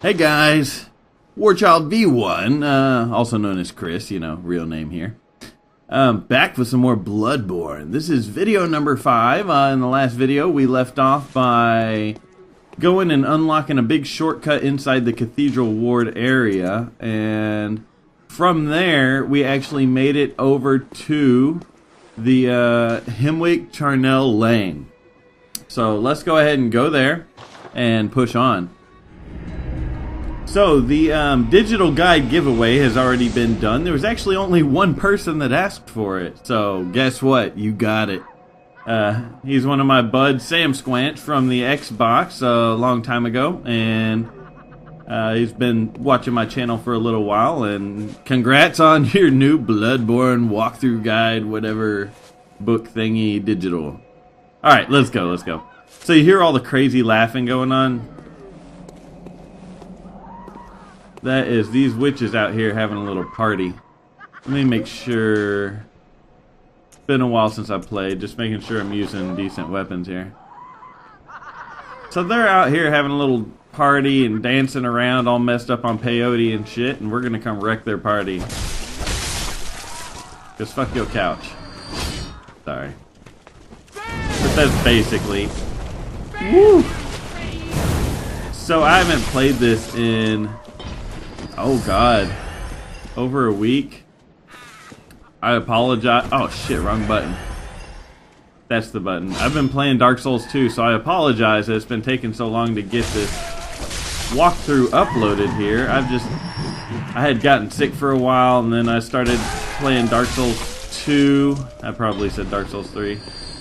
Hey guys, Warchild V1, also known as Chris, you know, real name here. Back with some more Bloodborne. This is video number 5. In the last video, we left off by going and unlocking a big shortcut inside the Cathedral Ward area. And from there, we actually made it over to the Hemwick Charnel Lane. So let's go ahead and go there and push on. So, the digital guide giveaway has already been done. There was actually only one person that asked for it. So, guess what? You got it. He's one of my buds, Sam Squanch, from the Xbox a long time ago. And he's been watching my channel for a little while. And congrats on your new Bloodborne walkthrough guide, whatever book thingy digital. Alright, let's go. So, you hear all the crazy laughing going on? That is these witches out here having a little party. Let me make sure. It's been a while since I played, just making sure I'm using decent weapons here. So they're out here having a little party and dancing around all messed up on peyote and shit, and we're gonna come wreck their party. Just fuck your couch. Sorry. But that's basically. Woo! So I haven't played this in, oh god, over a week. I apologize. Oh shit, wrong button. That's the button. I've been playing Dark Souls 2, so I apologize that it's been taking so long to get this walkthrough uploaded here. I had gotten sick for a while, and then I started playing Dark Souls 2. I probably said Dark Souls 3.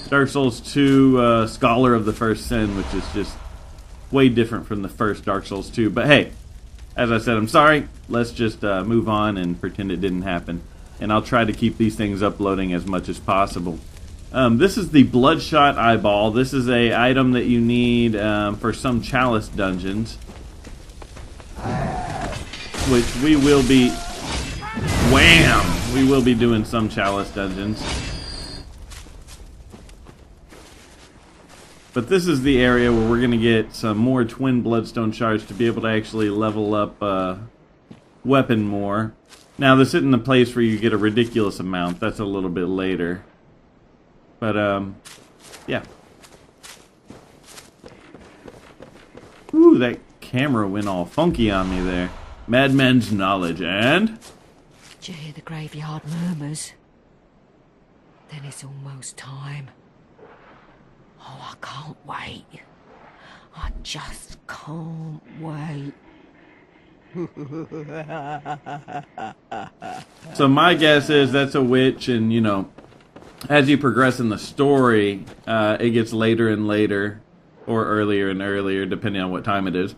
Dark Souls 2 Scholar of the First Sin, which is just way different from the first Dark Souls 2. But hey, as I said, I'm sorry. Let's just move on and pretend it didn't happen. And I'll try to keep these things uploading as much as possible. This is the Bloodshot Eyeball. This is a item that you need for some Chalice dungeons, which we will be... Wham! We will be doing some Chalice dungeons. But this is the area where we're going to get some more Twin Bloodstone Shards to be able to actually level up weapon more. Now, this isn't the place where you get a ridiculous amount. That's a little bit later. But, yeah. Ooh, that camera went all funky on me there. Madman's knowledge, and? Did you hear the graveyard murmurs? Then it's almost time. Oh, I can't wait. I just can't wait. So my guess is that's a witch, and you know, as you progress in the story, it gets later and later, or earlier and earlier, depending on what time it is.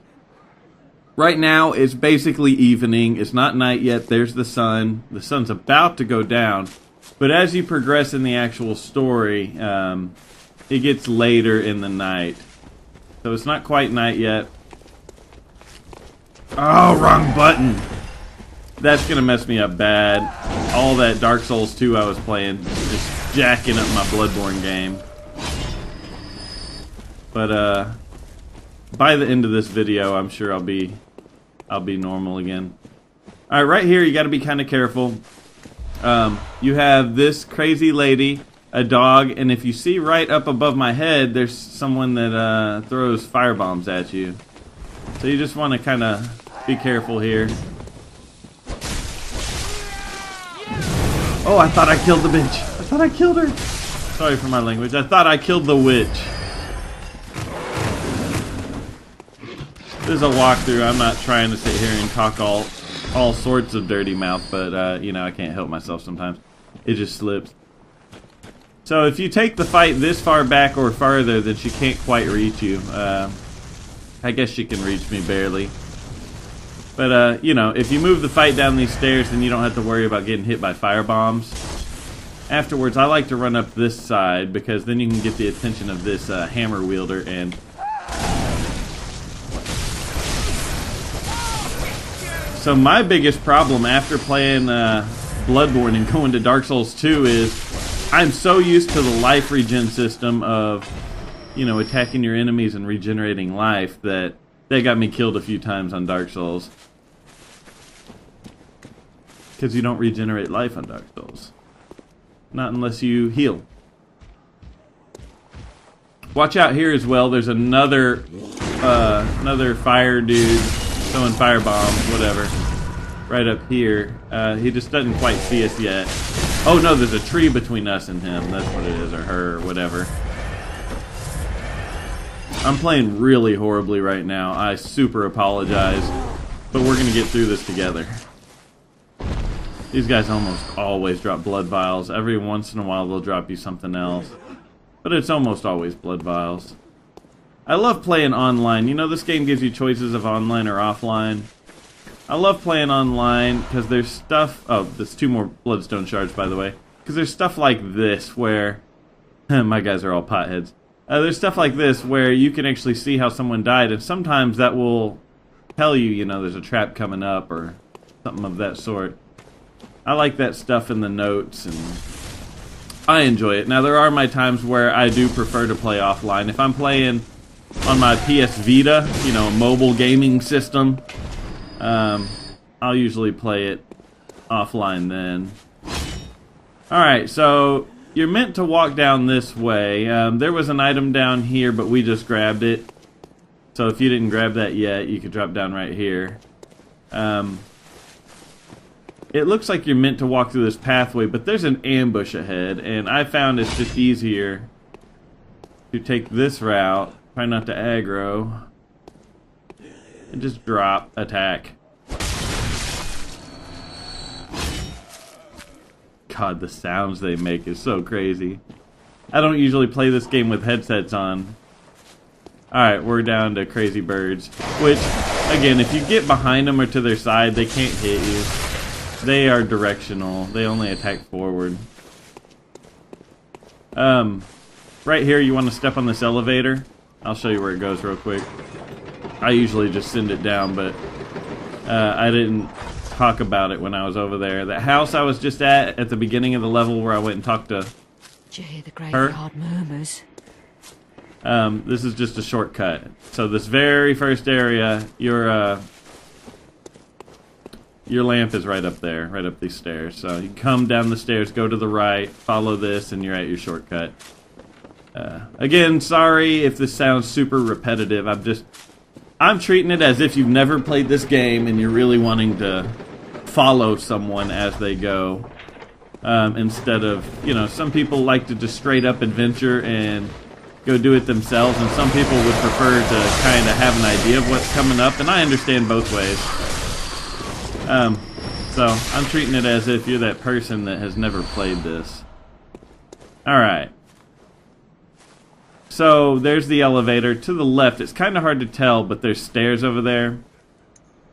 Right now, it's basically evening. It's not night yet. There's the sun. The sun's about to go down. But as you progress in the actual story, it gets later in the night. So it's not quite night yet. Oh, wrong button. That's going to mess me up bad. All that Dark Souls 2 I was playing, just jacking up my Bloodborne game. But by the end of this video, I'm sure I'll be normal again. All right, right here you got to be kind of careful. You have this crazy lady, a dog, and if you see right up above my head, there's someone that throws firebombs at you. So you just want to kind of be careful here. Oh, I thought I killed the bitch. I thought I killed her. Sorry for my language. I thought I killed the witch. This is a walkthrough. I'm not trying to sit here and talk all sorts of dirty mouth, but you know, I can't help myself sometimes. It just slips. So if you take the fight this far back or farther, then she can't quite reach you. I guess she can reach me barely. But, you know, if you move the fight down these stairs, then you don't have to worry about getting hit by firebombs. Afterwards, I like to run up this side, because then you can get the attention of this hammer wielder, and... So my biggest problem after playing Bloodborne and going to Dark Souls 2 is I'm so used to the life regen system of, you know, attacking your enemies and regenerating life that They got me killed a few times on Dark Souls. Because you don't regenerate life on Dark Souls. Not unless you heal. Watch out here as well. There's another fire dude throwing fire bombs, whatever. Right up here. He just doesn't quite see us yet. Oh no, there's a tree between us and him. That's what it is, or her, or whatever. I'm playing really horribly right now. I super apologize. But we're gonna get through this together. These guys almost always drop blood vials. Every once in a while they'll drop you something else. But it's almost always blood vials. I love playing online. You know, this game gives you choices of online or offline. I love playing online because there's stuff... Oh, there's 2 more bloodstone shards, by the way. Because there's stuff like this where... My guys are all potheads. There's stuff like this where you can actually see how someone died. And sometimes that will tell you, you know, there's a trap coming up or something of that sort. I like that stuff in the notes, and I enjoy it. Now, there are my times where I do prefer to play offline. If I'm playing on my PS Vita, you know, a mobile gaming system, I'll usually play it offline then. Alright, so you're meant to walk down this way. There was an item down here, but we just grabbed it. So if you didn't grab that yet, you could drop down right here. It looks like you're meant to walk through this pathway, but there's an ambush ahead, and I found it's just easier to take this route, try not to aggro, and just drop, attack. God, the sounds they make is so crazy. I don't usually play this game with headsets on. Alright, we're down to crazy birds, which, again, if you get behind them or to their side, they can't hit you. They are directional. They only attack forward. Right here, you want to step on this elevator. I'll show you where it goes real quick. I usually just send it down, but I didn't talk about it when I was over there. That house I was just at the beginning of the level where I went and talked to Did you hear the graveyard murmurs? This is just a shortcut. So this very first area, your lamp is right up there, right up these stairs. So you come down the stairs, go to the right, follow this, and you're at your shortcut. Again, sorry if this sounds super repetitive. I'm treating it as if you've never played this game and you're really wanting to follow someone as they go. Instead of, you know, some people like to just straight up adventure and go do it themselves, and some people would prefer to kind of have an idea of what's coming up, and I understand both ways. So I'm treating it as if you're that person that has never played this. Alright. So there's the elevator. To the left, it's kind of hard to tell, but there's stairs over there.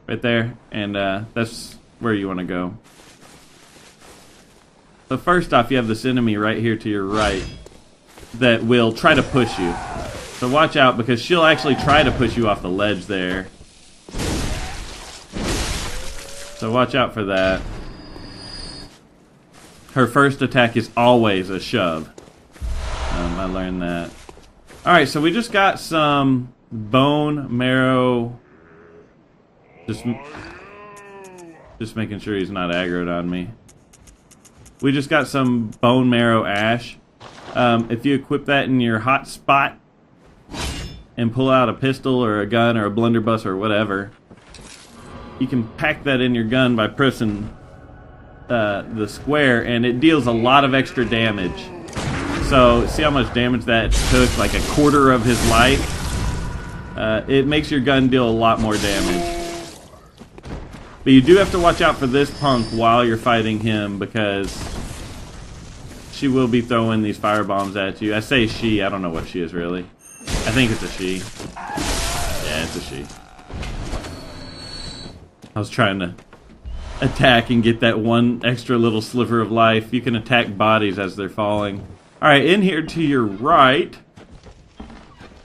Right there. And that's where you want to go. So first off, you have this enemy right here to your right that will try to push you. So watch out, because she'll actually try to push you off the ledge there. So watch out for that. Her first attack is always a shove. I learned that. Alright, so we just got some bone marrow. Just making sure he's not aggroed on me. We just got some bone marrow ash. If you equip that in your hot spot and pull out a pistol or a gun or a blunderbuss or whatever, you can pack that in your gun by pressing the square, and it deals a lot of extra damage. So, see how much damage that took? Like a quarter of his life? It makes your gun deal a lot more damage. But you do have to watch out for this punk while you're fighting him, because she will be throwing these fire bombs at you. I say she, I don't know what she is really. I think it's a she. Yeah, it's a she. I was trying to attack and get that one extra little sliver of life. You can attack bodies as they're falling. Alright, in here to your right.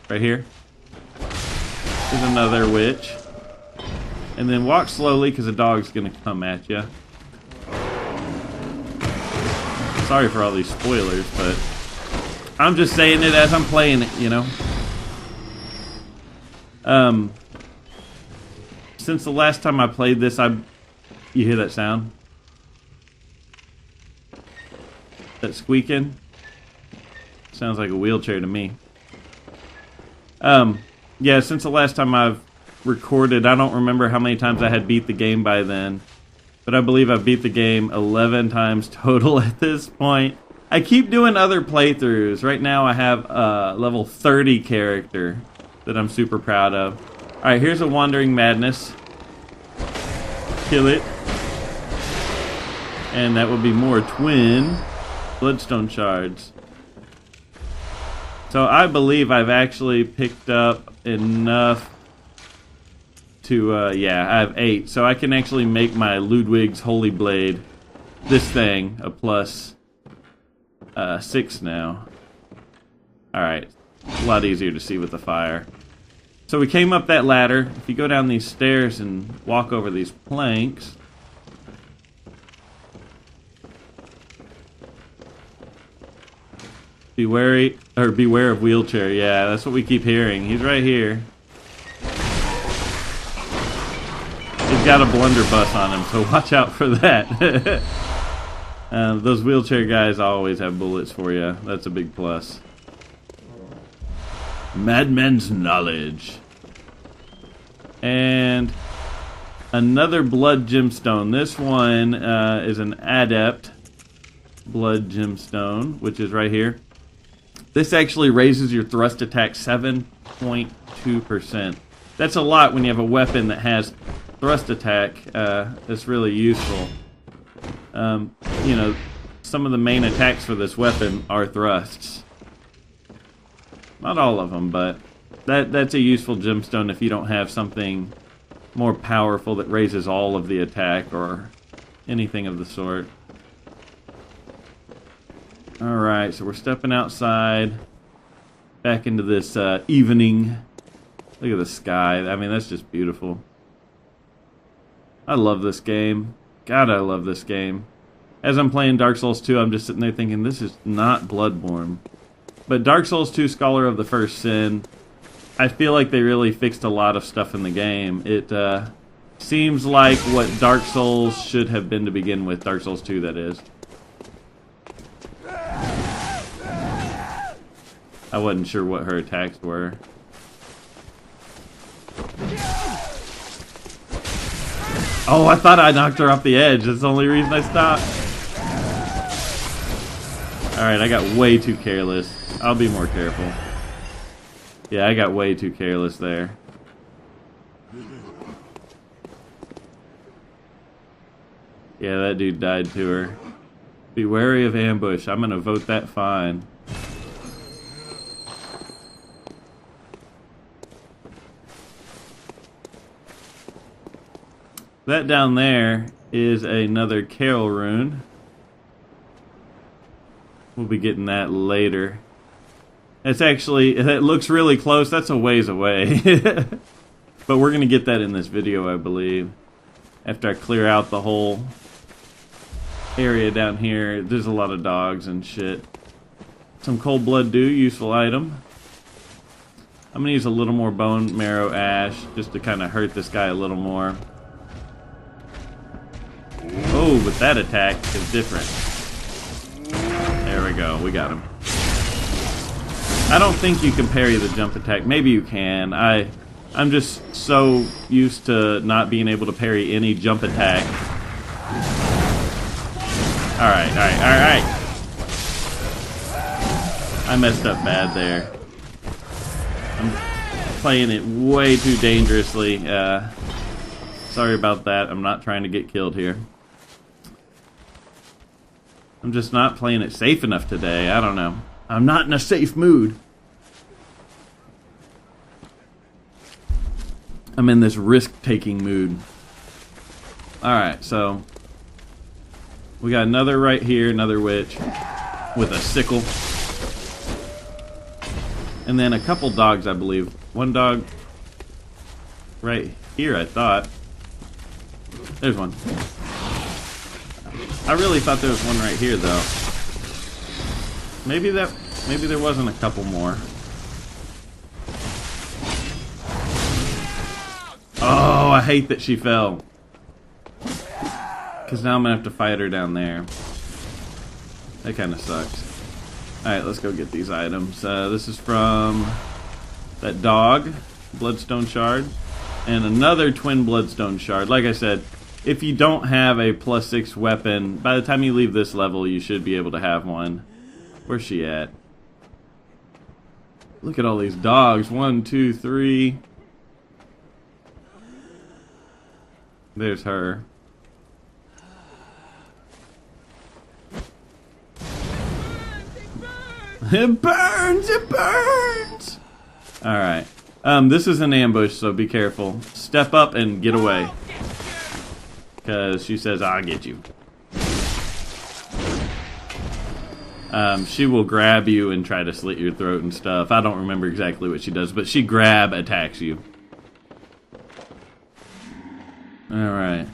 Right here. There's another witch. And then walk slowly, because a dog's going to come at you. Sorry for all these spoilers, but I'm just saying it as I'm playing it, you know. since the last time I played this, you hear that sound? That squeaking? Sounds like a wheelchair to me. Yeah, since the last time I've recorded, I don't remember how many times I had beat the game by then. But I believe I've beat the game 11 times total at this point. I keep doing other playthroughs. Right now I have a level 30 character that I'm super proud of. Alright, here's a Wandering Madness. Kill it. And that would be more twin Bloodstone Shards. So I believe I've actually picked up enough to, yeah, I have 8. So I can actually make my Ludwig's Holy Blade, this thing, a plus 6 now. Alright, a lot easier to see with the fire. So we came up that ladder. If you go down these stairs and walk over these planks, beware of wheelchair. Yeah, that's what we keep hearing. He's right here. He's got a blunderbuss on him, so watch out for that. Those wheelchair guys always have bullets for you. That's a big plus. Madman's Knowledge. And another blood gemstone. This one is an adept blood gemstone, which is right here. This actually raises your thrust attack 7.2%. That's a lot when you have a weapon that has thrust attack. That's really useful. You know, some of the main attacks for this weapon are thrusts. Not all of them, but that's a useful gemstone if you don't have something more powerful that raises all of the attack or anything of the sort. Alright, so we're stepping outside, back into this evening. Look at the sky. I mean, that's just beautiful. I love this game. God, I love this game. As I'm playing Dark Souls 2, I'm just sitting there thinking, this is not Bloodborne. But Dark Souls 2, Scholar of the First Sin, I feel like they really fixed a lot of stuff in the game. It seems like what Dark Souls should have been to begin with. Dark Souls 2, that is. I wasn't sure what her attacks were. Oh, I thought I knocked her off the edge. That's the only reason I stopped. Alright, I got way too careless. I'll be more careful. Yeah, I got way too careless there. Yeah, that dude died to her. Be wary of ambush. I'm gonna vote that fine. That down there is another Carol rune. We'll be getting that later. It's actually, it looks really close. That's a ways away. But we're going to get that in this video, I believe. After I clear out the whole area down here. There's a lot of dogs and shit. Some cold blood dew, useful item. I'm going to use a little more bone marrow ash just to kind of hurt this guy a little more. Oh, but that attack is different. There we go, we got him. I don't think you can parry the jump attack. Maybe you can. I'm just so used to not being able to parry any jump attack. Alright. I messed up bad there. I'm playing it way too dangerously. Sorry about that. I'm not trying to get killed here. I'm just not playing it safe enough today. I don't know. I'm not in a safe mood. I'm in this risk-taking mood. Alright, so we got another right here, another witch with a sickle. And then a couple dogs, I believe. One dog right here, I thought. There's one. I really thought there was one right here, though. Maybe there wasn't a couple more. Oh, I hate that she fell. Because now I'm going to have to fight her down there. That kind of sucks. Alright, let's go get these items. This is from that dog, Bloodstone Shard. And another Twin Bloodstone Shard. Like I said, if you don't have a +6 weapon, by the time you leave this level, you should be able to have one. Where's she at? Look at all these dogs. 1, 2, 3. There's her. It burns! It burns! Alright. This is an ambush, so be careful. Step up and get away. Because she says, I'll get you. She will grab you and try to slit your throat and stuff. I don't remember exactly what she does, but she grab attacks you. Alright.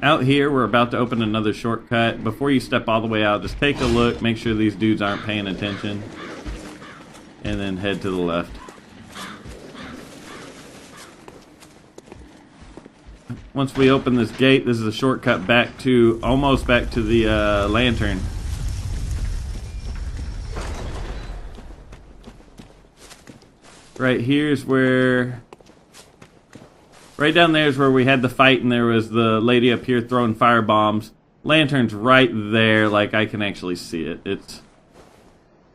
Out here, we're about to open another shortcut. Before you step all the way out, just take a look, make sure these dudes aren't paying attention, and then head to the left. Once we open this gate, this is a shortcut back to, almost back to the lantern. Right here's where... Right down there is where we had the fight, and there was the lady up here throwing fire bombs. Lantern's right there, like I can actually see it.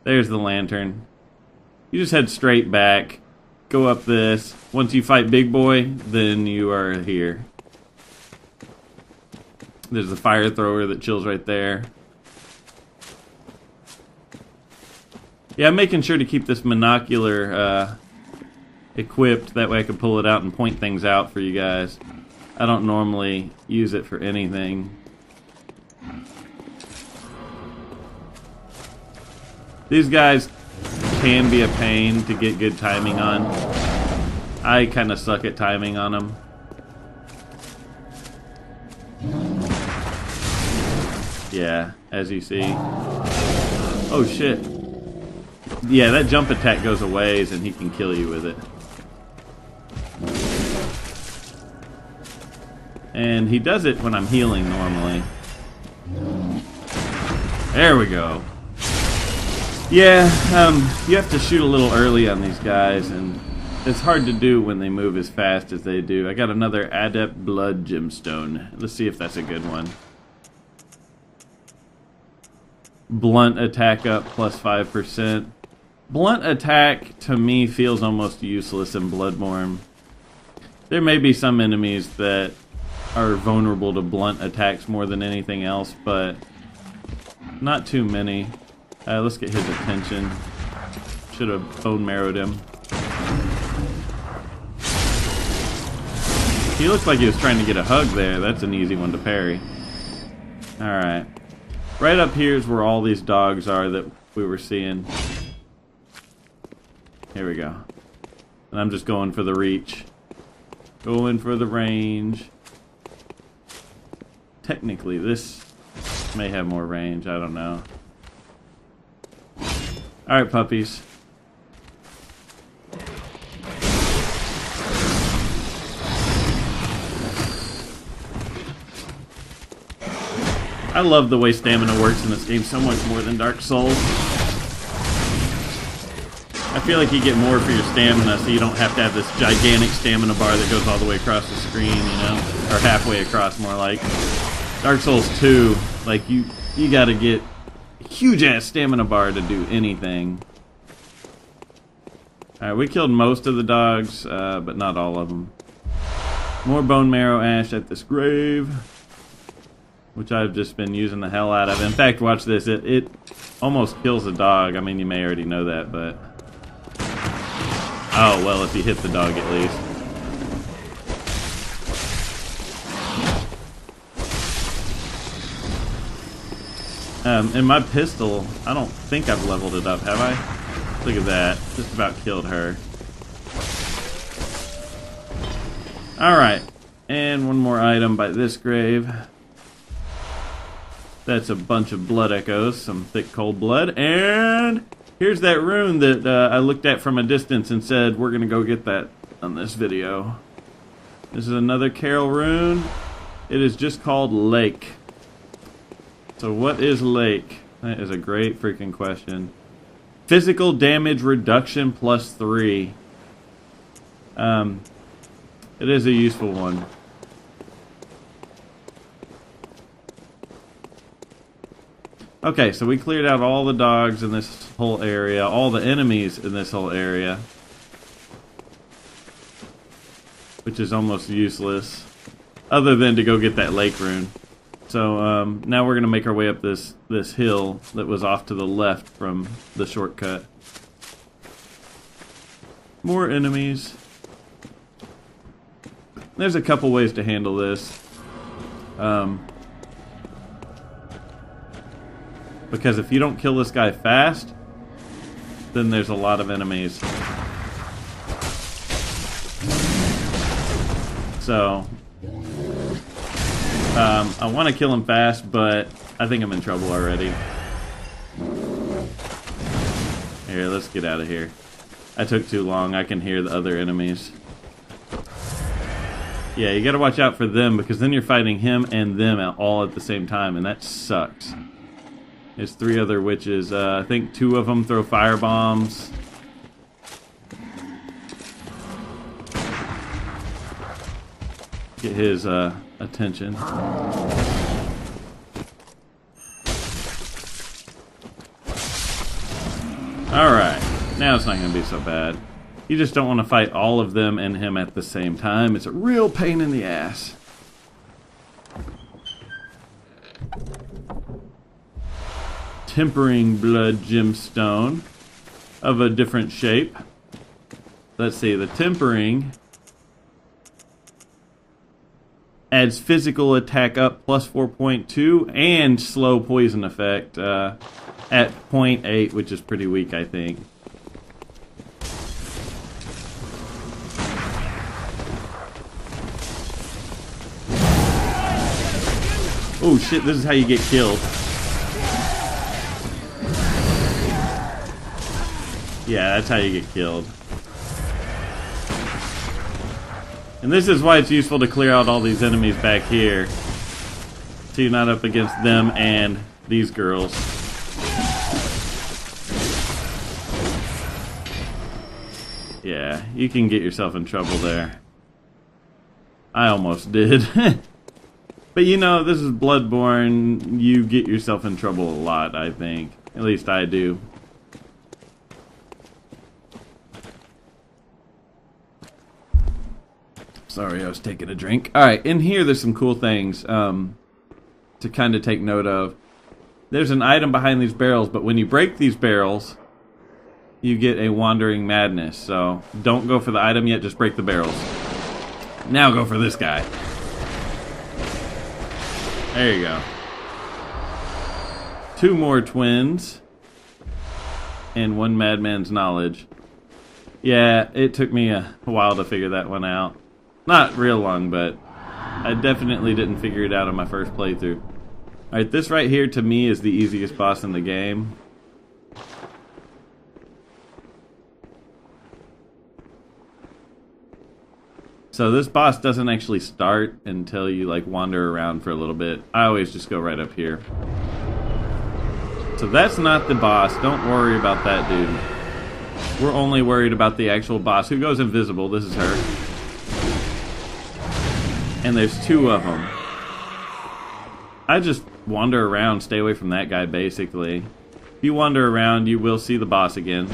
There's the lantern. You just head straight back, go up this. Once you fight Big Boy, then you are here. There's the fire thrower that chills right there. Yeah, I'm making sure to keep this monocular equipped, that way I can pull it out and point things out for you guys. I don't normally use it for anything. These guys can be a pain to get good timing on. I kind of suck at timing on them. Yeah, as you see. Oh shit. Yeah, that jump attack goes a ways and he can kill you with it. And he does it when I'm healing normally. There we go. Yeah, you have to shoot a little early on these guys, and it's hard to do when they move as fast as they do. I got another Adept Blood Gemstone. Let's see if that's a good one. Blunt attack up +5%. Blunt attack, to me, feels almost useless in Bloodborne. There may be some enemies that are vulnerable to blunt attacks more than anything else, but not too many. Let's get his attention. Should have bone marrowed him. He looked like he was trying to get a hug there. That's an easy one to parry. Alright. Right up here is where all these dogs are that we were seeing. Here we go. And I'm just going for the reach. Going for the range. Technically, this may have more range. I don't know. Alright, puppies. I love the way stamina works in this game so much more than Dark Souls. I feel like you get more for your stamina, so you don't have to have this gigantic stamina bar that goes all the way across the screen, you know? Or halfway across, more like. Dark Souls 2, like, you gotta get a huge-ass stamina bar to do anything. Alright, we killed most of the dogs, but not all of them. More bone marrow ash at this grave, which I've just been using the hell out of. In fact, watch this. It almost kills a dog. I mean, you may already know that, but... Oh, well, if you hit the dog at least. And my pistol, I don't think I've leveled it up, have I? Look at that. Just about killed her. Alright. And one more item by this grave. That's a bunch of blood echoes, some thick cold blood, and here's that rune that I looked at from a distance and said we're gonna go get that on this video. This is another Carol rune. It is just called Lake. So what is Lake? That is a great freaking question. Physical damage reduction +3. It is a useful one. Okay, so we cleared out all the dogs in this whole area, all the enemies in this whole area, which is almost useless, other than to go get that lake rune. So now we're gonna make our way up this hill that was off to the left from the shortcut. More enemies. There's a couple ways to handle this. Because if you don't kill this guy fast, then there's a lot of enemies. So, I want to kill him fast, but I think I'm in trouble already. Here, let's get out of here. I took too long. I can hear the other enemies. Yeah, you gotta watch out for them, because then you're fighting him and them all at the same time, and that sucks. There's 3 other witches. I think 2 of them throw fire bombs. Get his attention. Alright, now it's not going to be so bad. You just don't want to fight all of them and him at the same time. It's a real pain in the ass. Tempering blood gemstone of a different shape. Let's see, the tempering adds physical attack up +4.2 and slow poison effect at 0.8, which is pretty weak, I think. Oh shit, this is how you get killed. Yeah, that's how you get killed. And this is why it's useful to clear out all these enemies back here, so you're not up against them and these girls. Yeah, you can get yourself in trouble there. I almost did. But you know, this is Bloodborne. You get yourself in trouble a lot, I think. At least I do. Sorry, I was taking a drink. Alright, in here there's some cool things to kind of take note of. There's an item behind these barrels, but when you break these barrels, you get a wandering madness. So don't go for the item yet, just break the barrels. Now go for this guy. There you go. 2 more twins. And 1 madman's knowledge. Yeah, it took me a while to figure that one out. Not real long, but I definitely didn't figure it out on my first playthrough. Alright, this right here to me is the easiest boss in the game. So this boss doesn't actually start until you like wander around for a little bit. I always just go right up here. So that's not the boss. Don't worry about that dude. We're only worried about the actual boss who goes invisible. This is her. And there's 2 of them. I just wander around, stay away from that guy basically. If you wander around, you will see the boss again.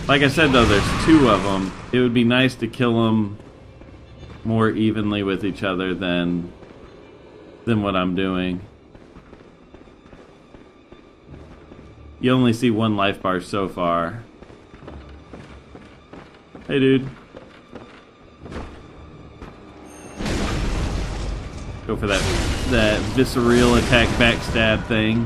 Like I said though, there's 2 of them. It would be nice to kill them more evenly with each other than what I'm doing. You only see 1 life bar so far. Hey dude. Go for that visceral attack backstab thing.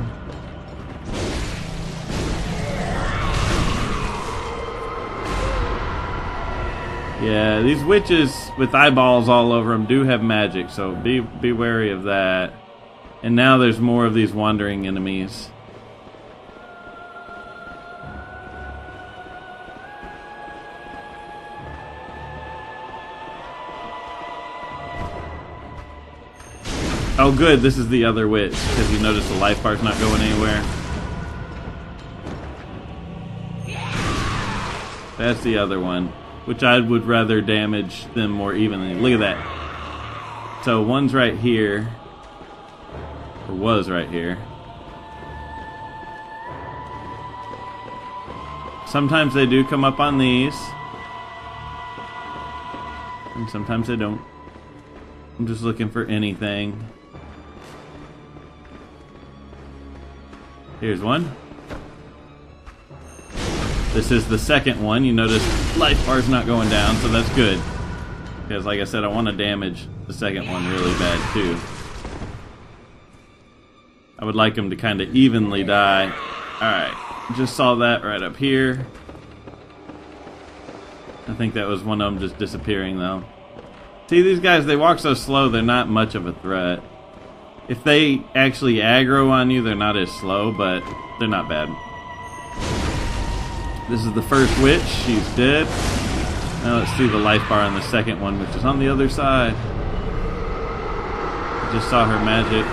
Yeah, these witches with eyeballs all over them do have magic, so be wary of that. And now there's more of these wandering enemies. Oh good, this is the other witch, because you notice the life bar's not going anywhere. That's the other one, which I would rather damage them more evenly. Look at that. So one's right here, or was right here. Sometimes they do come up on these, and sometimes they don't. I'm just looking for anything. Here's one. This is the second one. You notice life bar's not going down, so that's good. Because like I said, I want to damage the second one really bad too. I would like them to kind of evenly die. Alright, just saw that right up here. I think that was one of them just disappearing though. See, these guys, they walk so slow, they're not much of a threat. If they actually aggro on you, they're not as slow, but they're not bad. This is the first witch. She's dead. Now let's see the life bar on the second one, which is on the other side. I just saw her magic.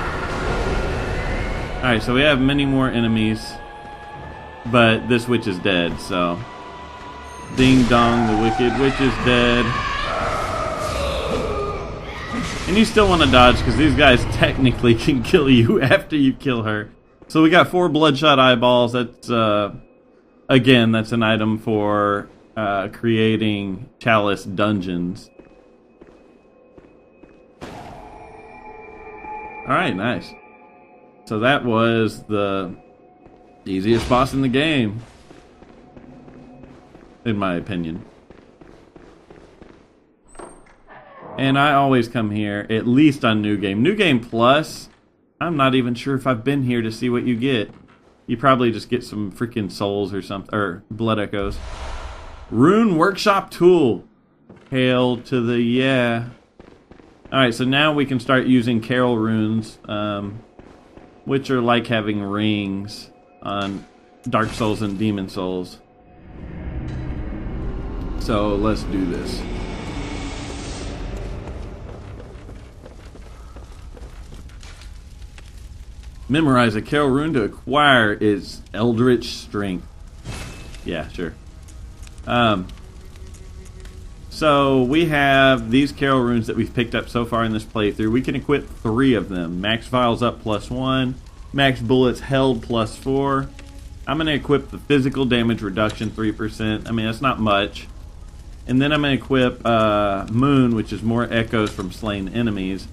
Alright, so we have many more enemies, but this witch is dead, so... Ding dong, the wicked witch is dead. And you still want to dodge, because these guys technically can kill you after you kill her. So we got 4 bloodshot eyeballs. That's, again, that's an item for creating chalice dungeons. Alright, nice. So that was the easiest boss in the game, in my opinion. And I always come here, at least on New Game. New Game Plus, I'm not even sure if I've been here to see what you get. You probably just get some freaking souls or something, or blood echoes. Rune Workshop Tool. Hail to the yeah. Alright, so now we can start using Carol runes, which are like having rings on Dark Souls and Demon Souls. So let's do this. Memorize a Carol rune to acquire its Eldritch Strength. Yeah, sure. So we have these Carol runes that we've picked up so far in this playthrough. We can equip 3 of them. Max vials up +1. Max bullets held +4. I'm going to equip the physical damage reduction 3%. I mean, that's not much. And then I'm going to equip Moon, which is more echoes from slain enemies.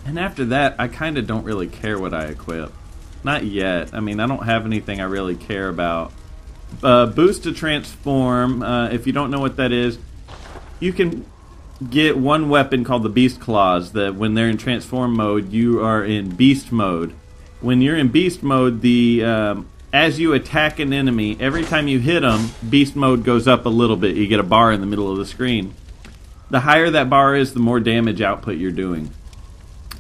And after that, I kind of don't really care what I equip. Not yet. I mean, I don't have anything I really care about. Boost to transform. If you don't know what that is, you can get one weapon called the Beast Claws, that when they're in transform mode, you are in beast mode. When you're in beast mode, as you attack an enemy, every time you hit them, beast mode goes up a little bit. You get a bar in the middle of the screen. The higher that bar is, the more damage output you're doing.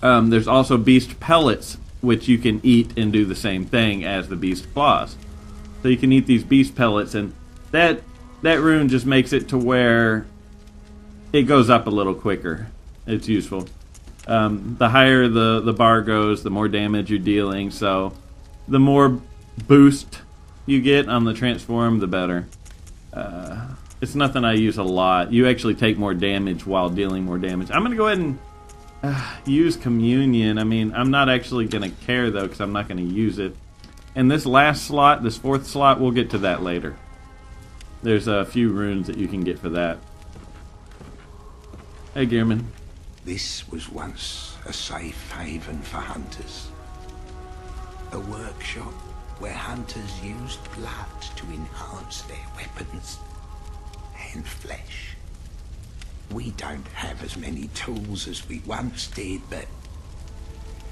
There's also beast pellets, which you can eat and do the same thing as the beast claws. So you can eat these beast pellets, and that rune just makes it to where it goes up a little quicker. It's useful. The higher the bar goes, the more damage you're dealing, so the more boost you get on the transform, the better. It's nothing I use a lot. You actually take more damage while dealing more damage. I'm going to go ahead and use communion. I mean, I'm not actually going to care though, because I'm not going to use it. And this last slot, this 4th slot, we'll get to that later. There's a few runes that you can get for that. Hey, Gearman. This was once a safe haven for hunters. A workshop where hunters used blood to enhance their weapons and flesh. We don't have as many tools as we once did, but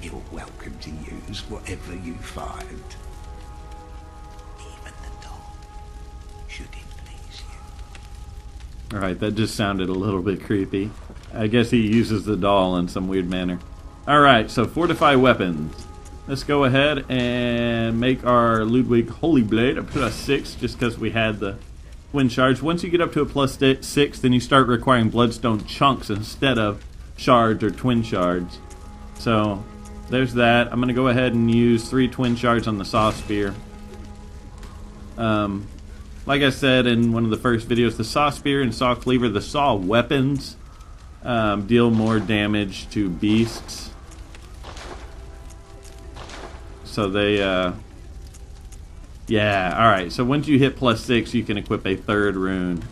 you're welcome to use whatever you find. Even the dog, should it please you. Alright, that just sounded a little bit creepy. I guess he uses the doll in some weird manner. Alright, so fortify weapons. Let's go ahead and make our Ludwig Holy Blade a +6, just because we had the twin shards. Once you get up to a +6, then you start requiring bloodstone chunks instead of shards or twin shards. So there's that. I'm going to go ahead and use 3 twin shards on the saw spear. Like I said in one of the first videos, the saw spear and saw cleaver, the saw weapons, deal more damage to beasts. So they, yeah, alright. So once you hit +6, you can equip a 3rd rune.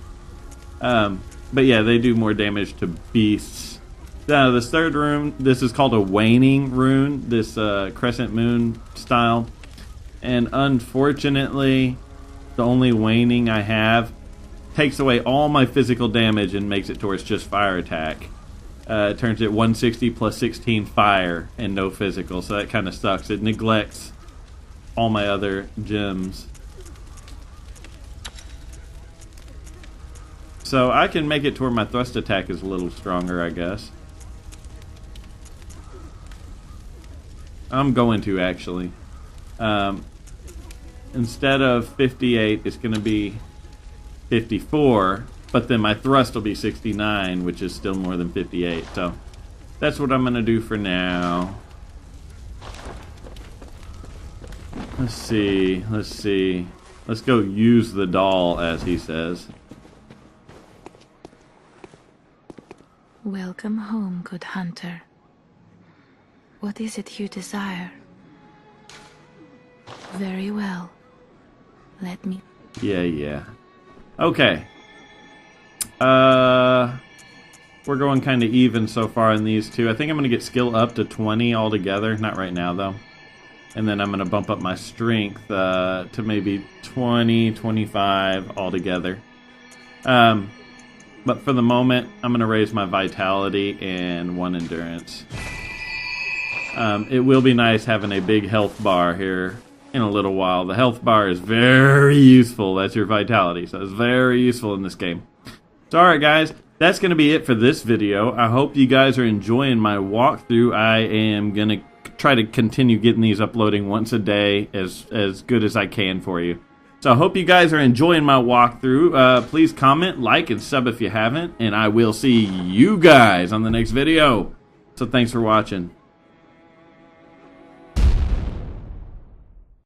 But yeah, they do more damage to beasts. Now, this 3rd rune, this is called a waning rune, this crescent moon style. And unfortunately, the only waning I have takes away all my physical damage and makes it towards just fire attack. It turns it 160 plus 16 fire and no physical, so that kind of sucks. It neglects all my other gems. So I can make it to where my thrust attack is a little stronger, I guess. I'm going to, actually. Instead of 58, it's going to be 54, but then my thrust will be 69, which is still more than 58. So that's what I'm going to do for now. Let's see. Let's go use the doll, as he says. Welcome home, good hunter. What is it you desire? Very well. Let me... Yeah. Okay. We're going kind of even so far in these two. I think I'm going to get skill up to 20 altogether. Not right now, though. And then I'm going to bump up my strength to maybe 20, 25 altogether. But for the moment, I'm going to raise my vitality and 1 endurance. It will be nice having a big health bar here in a little while. The health bar is very useful. That's your vitality, so it's very useful in this game. So alright guys, that's going to be it for this video. I hope you guys are enjoying my walkthrough. I am going to try to continue getting these uploading once a day as good as I can for you. So I hope you guys are enjoying my walkthrough. Please comment, like, and sub if you haven't, and I will see you guys on the next video. So thanks for watching.